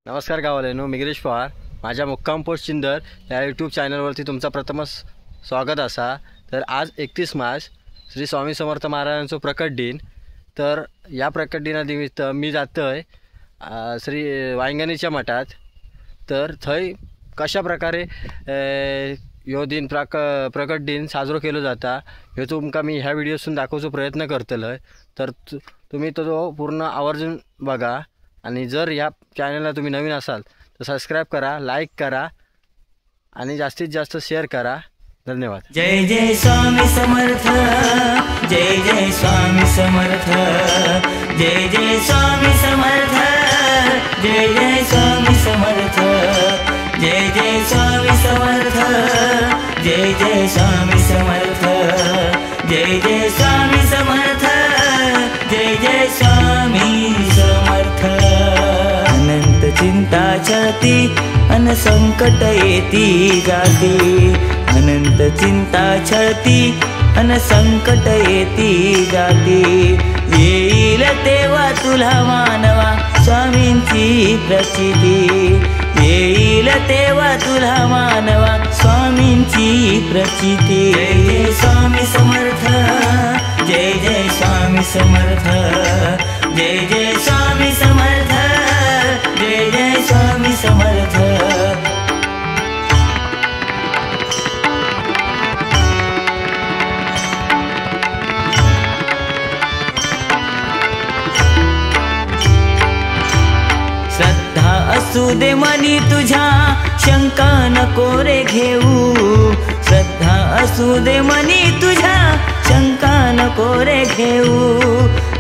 नमस्कार गावालेनो, मी गिरीश पवार. माझ्या मुक्काम पोस्ट चिंदर या यूट्यूब चॅनलवरती तुमचा प्रथमच स्वागत असा. तर आज 31 मार्च श्री स्वामी समर्थ महाराजांचा प्रकट दिन. तर या प्रकट दिनानिमित्त मी जातोय श्री वांगणीच्या मठात. तर थंय कशा प्रकारे ह्यो दिन प्रकट दिन साजरो केलो जाता ह्यो तुमका मी ह्या व्हिडिओसून दाखवण्याचा प्रयत्न करतलोय. तर तुम्ही तो पूर्ण आवर्जून बघा. आणि जर या चॅनलला तुम्ही नवीन असाल तर सबस्क्राइब करा, लाईक करा आणि जास्तीत जास्त शेअर करा. धन्यवाद. जय जय स्वामी समर्थ, जय जय स्वामी समर्थ, जय जय स्वामी समर्थ, जय जय स्वामी समर्थ, जय जय स्वामी समर्थ, जय जय स्वामी समर्थ, जय जय स्वामी समर्थ, जय जय स्वामी समर्थ. अनंत चिंता छळती अन संकट येती जाती, अनंत चिंता छळती अन संकट येती जाती. येईल तेव्हा तुला मानवा स्वामींची प्रचिती, येईल तेव्हा तुला मानवा स्वामींची प्रचिती. जय जय स्वामी समर्थ, जय जय स्वामी समर्थ, जय जय स्वामी समर्थ, जय जय स्वामी समर्थ. श्रद्धा असू दे मनी तुझ्या शंका नको रे घेऊ, श्रद्धा असू दे मनी तुझ्या शंका नको रे घेऊ.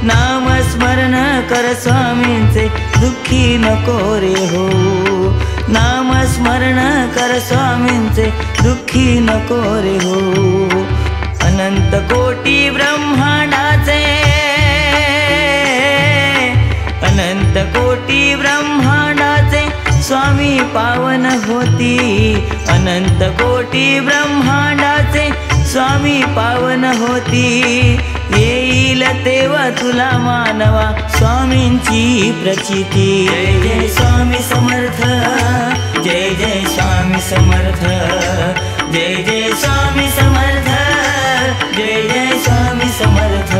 नामस्मरण कर स्वामींचे दुःखी नको रे होऊ, नामस्मरण कर स्वामींचे दुःखी नको रे होऊ. अनंत कोटी ब्रह्मांडाचे, अनंत कोटी ब्रह्मांडाचे स्वामी पावन होती, अनंत कोटी ब्रह्मांडाचे स्वामी पावन होती. येईल तेव्हा तुला मानवा स्वामींची प्रचिती. जय जय स्वामी समर्थ, जय जय स्वामी समर्थ, जय जय स्वामी समर्थ, जय जय स्वामी समर्थ.